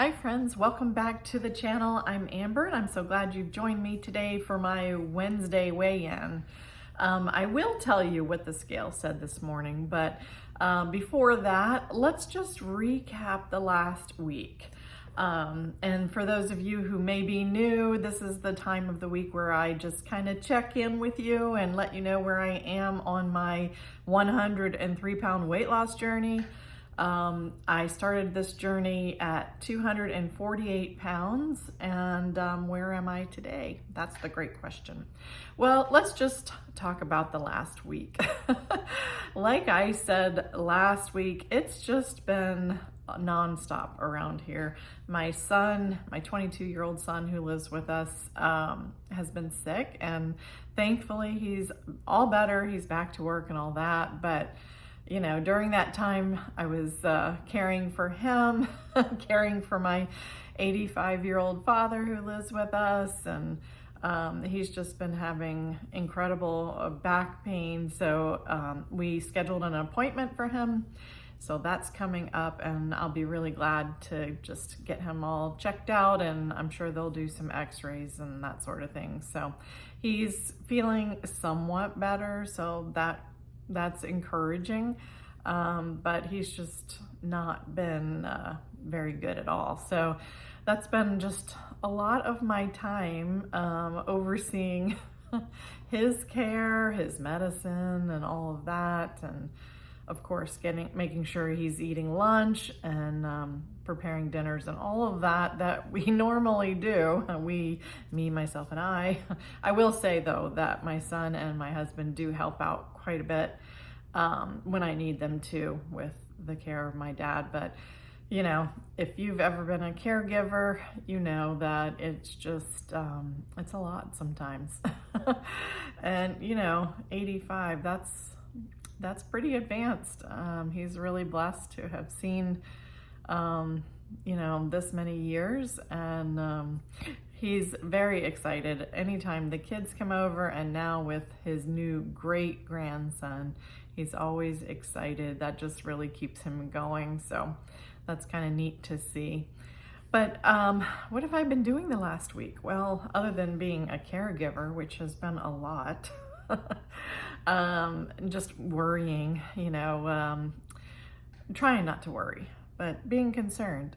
Hi friends, welcome back to the channel. I'm Amber and I'm so glad you've joined me today for my Wednesday weigh-in. I will tell you what the scale said this morning, but before that, let's just recap the last week. And for those of you who may be new, this is the time of the week where I just kind of check in with you and let you know where I am on my 103-pound weight loss journey. I started this journey at 248 pounds, and where am I today? That's the great question. Well, let's just talk about the last week. Like I said last week, it's just been nonstop around here. My son, my 22-year-old son who lives with us, has been sick, and thankfully he's all better. He's back to work and all that, but you know, during that time, I was caring for him, caring for my 85-year-old father who lives with us, and he's just been having incredible back pain. So we scheduled an appointment for him. So that's coming up, and I'll be really glad to just get him all checked out, and I'm sure they'll do some x-rays and that sort of thing. So he's feeling somewhat better, so that's encouraging, but he's just not been very good at all. So that's been just a lot of my time overseeing his care, his medicine, and all of that, and of course making sure he's eating lunch and preparing dinners and all of that we normally do. Me, myself, and I will say though that my son and my husband do help out quite a bit when I need them to with the care of my dad. But you know, if you've ever been a caregiver, you know that it's just it's a lot sometimes. And you know, 85, that's pretty advanced. He's really blessed to have seen you know, this many years, and he's very excited anytime the kids come over, and now with his new great grandson, he's always excited. That just really keeps him going. So that's kind of neat to see. But what have I been doing the last week? Well, other than being a caregiver, which has been a lot, just worrying, you know, trying not to worry, but being concerned,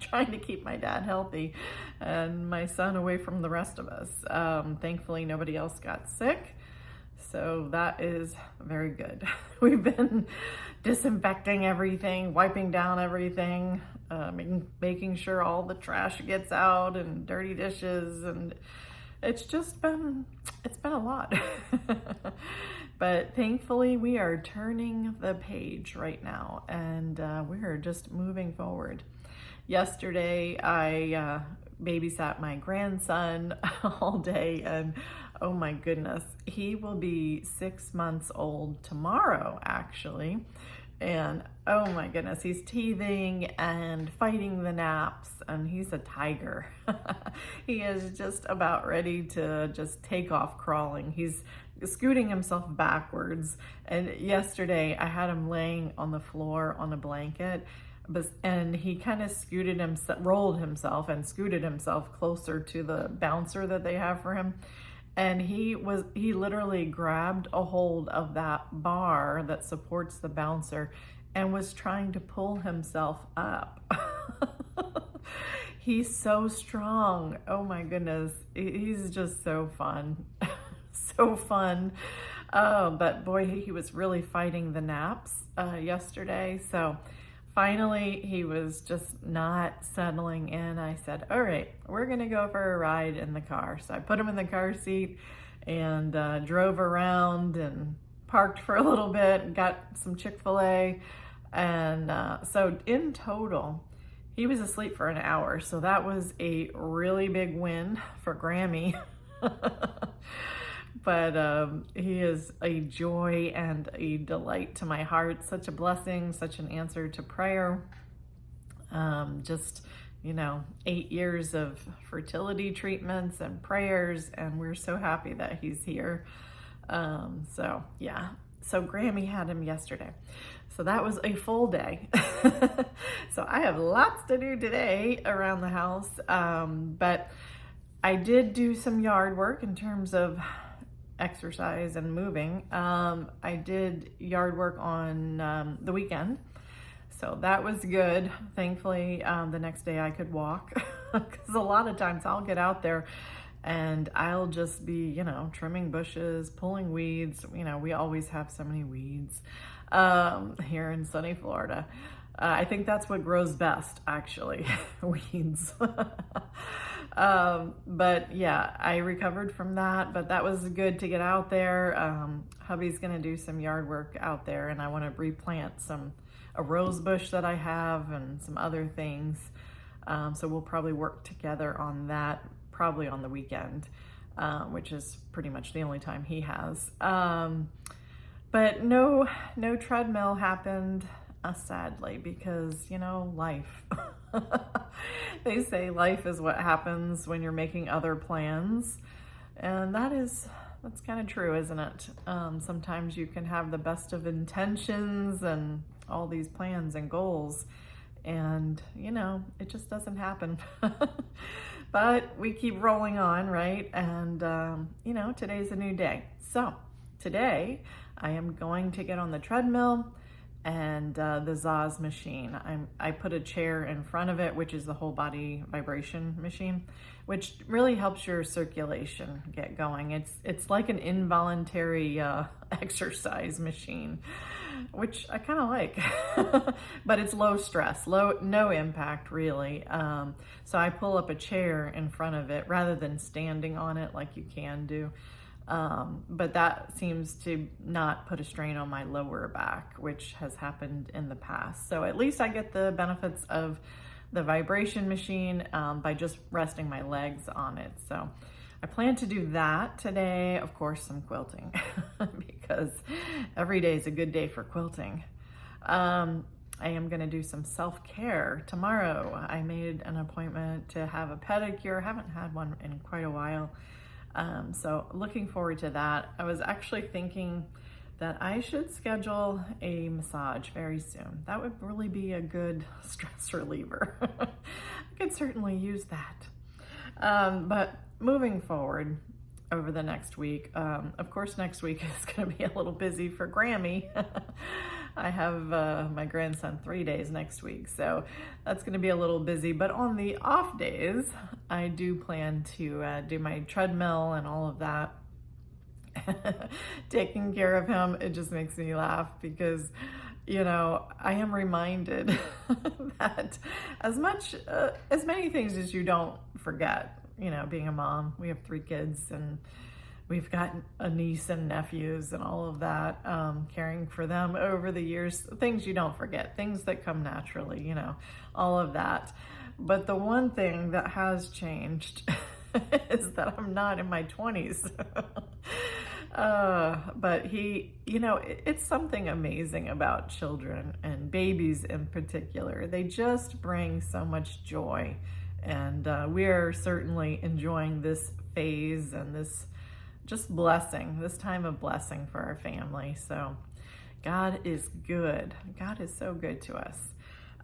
trying to keep my dad healthy and my son away from the rest of us. Thankfully, nobody else got sick, so that is very good. We've been disinfecting everything, wiping down everything, making sure all the trash gets out and dirty dishes, and it's been a lot. But thankfully we are turning the page right now, and we're just moving forward. Yesterday I babysat my grandson all day, and oh my goodness, he will be 6 months old tomorrow actually. And oh my goodness, he's teething and fighting the naps, and he's a tiger. He is just about ready to just take off crawling. He's scooting himself backwards. And yesterday I had him laying on the floor on a blanket, and he kind of rolled himself and scooted himself closer to the bouncer that they have for him. And he literally grabbed a hold of that bar that supports the bouncer and was trying to pull himself up. He's so strong. Oh my goodness. He's just so fun. So fun. But boy, he was really fighting the naps yesterday. So finally, he was just not settling in. I said, all right, we're gonna go for a ride in the car. So I put him in the car seat and drove around and parked for a little bit and got some Chick-fil-A. And so in total, he was asleep for an hour. So that was a really big win for Grammy. But he is a joy and a delight to my heart, such a blessing, such an answer to prayer. Just, you know, 8 years of fertility treatments and prayers, and we're so happy that he's here. So yeah, So Grammy had him yesterday. So that was a full day. So I have lots to do today around the house. But I did do some yard work in terms of exercise and moving. I did yard work on the weekend. So that was good. Thankfully, the next day I could walk, because a lot of times I'll get out there and I'll just be, trimming bushes, pulling weeds. We always have so many weeds here in sunny Florida. I think that's what grows best, actually, weeds. But yeah, I recovered from that, but that was good to get out there. Hubby's gonna do some yard work out there, and I want to replant a rose bush that I have and some other things. So we'll probably work together on that, probably on the weekend, which is pretty much the only time he has. But no treadmill happened, sadly, because, life. They say life is what happens when you're making other plans. And that's kind of true, isn't it? Sometimes you can have the best of intentions and all these plans and goals, and it just doesn't happen. But we keep rolling on, right? And today's a new day. So today I am going to get on the treadmill and the Zaz machine. I put a chair in front of it, which is the whole body vibration machine, which really helps your circulation get going. It's like an involuntary exercise machine, which I kind of like. But it's low stress, no impact really. So I pull up a chair in front of it rather than standing on it like you can do. But that seems to not put a strain on my lower back, which has happened in the past. So at least I get the benefits of the vibration machine by just resting my legs on it. So I plan to do that today. Of course, some quilting, because every day is a good day for quilting. I am going to do some self-care tomorrow. I made an appointment to have a pedicure. Haven't had one in quite a while. So looking forward to that. I was actually thinking that I should schedule a massage very soon. That would really be a good stress reliever. I could certainly use that. But moving forward over the next week, of course, next week is going to be a little busy for Grammy. I have my grandson 3 days next week, so that's going to be a little busy. But on the off days, I do plan to do my treadmill and all of that. Taking care of him, it just makes me laugh because, I am reminded that as many things as you don't forget, being a mom. We have 3 kids and we've got a niece and nephews and all of that, caring for them over the years, things you don't forget, things that come naturally, all of that. But the one thing that has changed is that I'm not in my 20s. But it's something amazing about children and babies in particular. They just bring so much joy. And we are certainly enjoying this phase and this just blessing, this time of blessing for our family. So God is good. God is so good to us.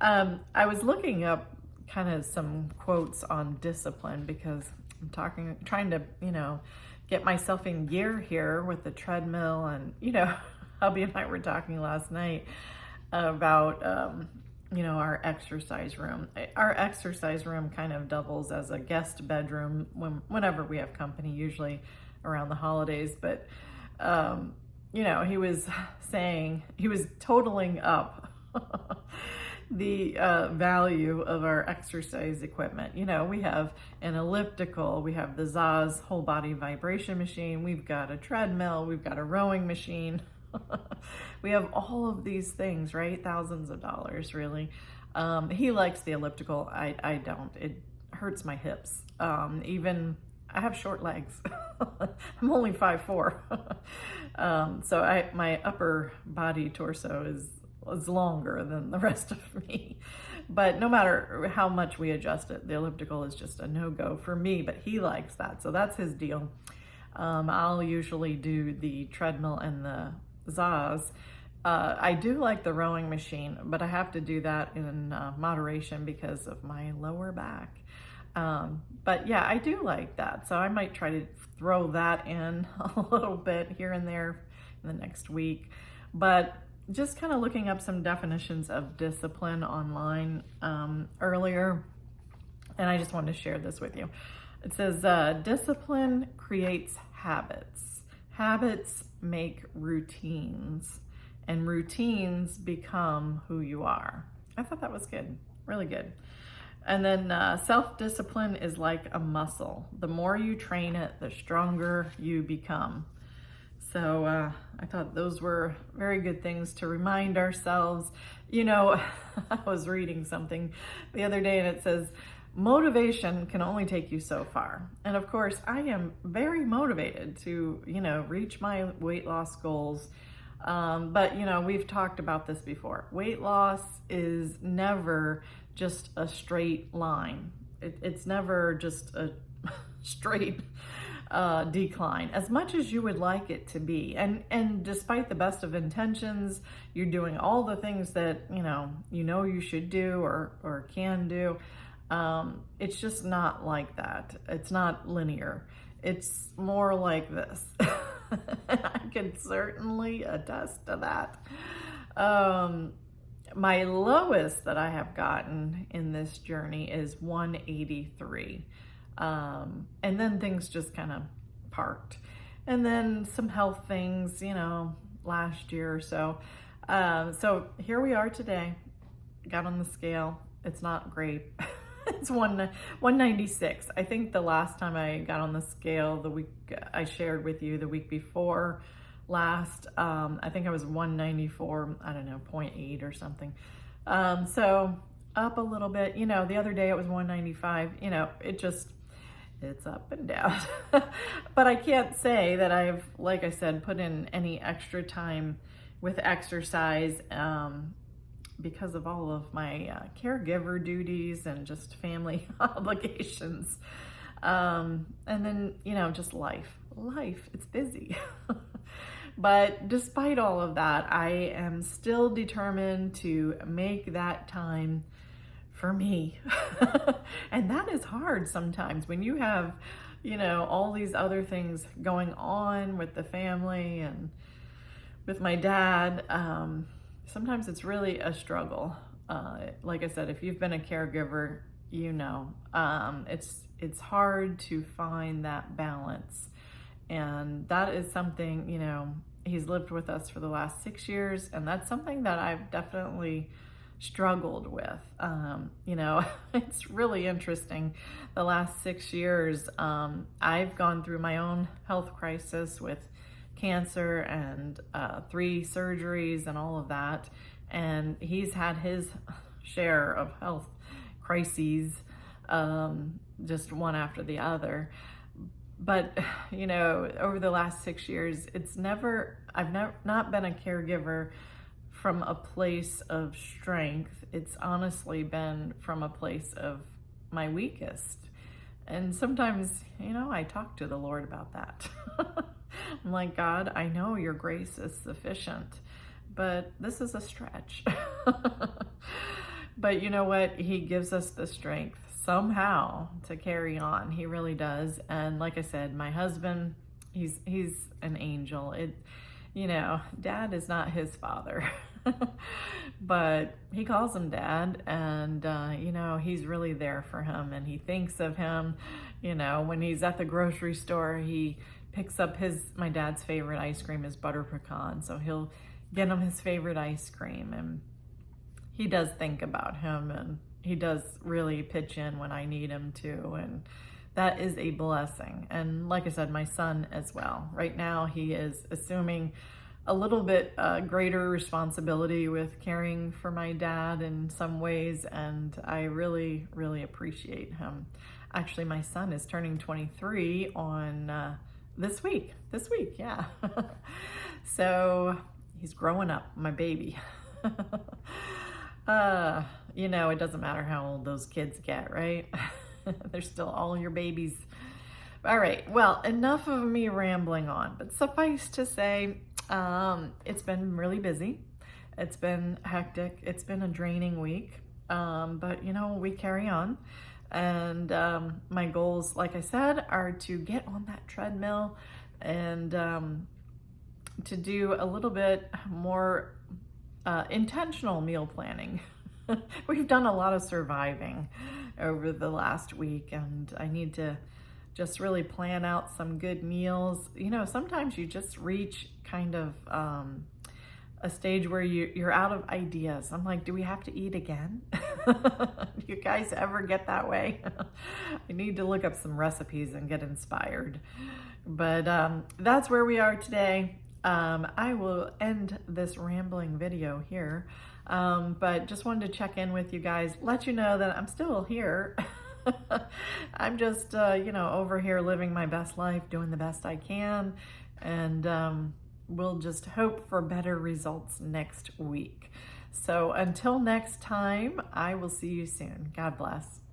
I was looking up kind of some quotes on discipline because I'm trying to, get myself in gear here with the treadmill. And, hubby and I were talking last night about, our exercise room. Our exercise room kind of doubles as a guest bedroom whenever we have company, usually around the holidays. But, he was saying, he was totaling up the value of our exercise equipment. We have an elliptical, we have the Zaz whole body vibration machine, we've got a treadmill, we've got a rowing machine. We have all of these things, right? Thousands of dollars, really. He likes the elliptical. I don't. It hurts my hips. Even I have short legs. I'm only 5'4". So my upper body torso is longer than the rest of me. But no matter how much we adjust it, the elliptical is just a no-go for me, but he likes that. So that's his deal. I'll usually do the treadmill and the Zaz. I do like the rowing machine, but I have to do that in moderation because of my lower back. But yeah, I do like that. So I might try to throw that in a little bit here and there in the next week. But just kind of looking up some definitions of discipline online earlier, and I just wanted to share this with you. It says, discipline creates habits. Habits make routines, and routines become who you are. I thought that was good, really good. And then self-discipline is like a muscle. The more you train it, the stronger you become. So I thought those were very good things to remind ourselves. You know, I was reading something the other day and it says, motivation can only take you so far. And of course, I am very motivated to, reach my weight loss goals. But, we've talked about this before. Weight loss is never just a straight line. It's never just a straight decline, as much as you would like it to be. And despite the best of intentions, you're doing all the things that, you should do or can do. It's just not like that. It's not linear. It's more like this. I can certainly attest to that. My lowest that I have gotten in this journey is 183. And then things just kind of parked. And then some health things, last year or so. So here we are today. Got on the scale. It's not great. It's 196. I think the last time I got on the scale, the week I shared with you, the week before last, I think I was 194, I don't know, 0.8 or something. So up a little bit, the other day it was 195, it's up and down. But I can't say that I've, like I said, put in any extra time with exercise, because of all of my caregiver duties and just family obligations. And then, just life, it's busy. But despite all of that, I am still determined to make that time for me. And that is hard sometimes when you have, all these other things going on with the family and with my dad. Sometimes it's really a struggle. Like I said, if you've been a caregiver, it's hard to find that balance. And that is something, he's lived with us for the last 6 years, and that's something that I've definitely struggled with. It's really interesting. The last 6 years, I've gone through my own health crisis with cancer and 3 surgeries and all of that. And he's had his share of health crises, just one after the other. But, over the last 6 years, I've not been a caregiver from a place of strength. It's honestly been from a place of my weakest. And sometimes, I talk to the Lord about that. I'm like, God, I know your grace is sufficient, but this is a stretch. But you know what? He gives us the strength somehow to carry on. He really does. And like I said, my husband, he's an angel. Dad is not his father, but he calls him dad, and he's really there for him, and he thinks of him. When he's at the grocery store, he picks up my dad's favorite ice cream is butter pecan, so he'll get him his favorite ice cream, and he does think about him, and he does really pitch in when I need him to, and that is a blessing. And like I said, my son as well. Right now, he is assuming a little bit greater responsibility with caring for my dad in some ways, and I really, really appreciate him. Actually, my son is turning 23 on this week, yeah. So he's growing up, my baby. It doesn't matter how old those kids get, right? They're still all your babies. All right, well, enough of me rambling on, but suffice to say, It's been really busy. It's been hectic. It's been a draining week. But you know, we carry on. And my goals, like I said, are to get on that treadmill and to do a little bit more intentional meal planning. We've done a lot of surviving over the last week, and I need to just really plan out some good meals. You know, sometimes you just reach kind of a stage where you're out of ideas. I'm like, do we have to eat again? Do you guys ever get that way? I need to look up some recipes and get inspired. But that's where we are today. I will end this rambling video here, but just wanted to check in with you guys, let you know that I'm still here. I'm just, you know, over here living my best life, doing the best I can, and we'll just hope for better results next week. So until next time, I will see you soon. God bless.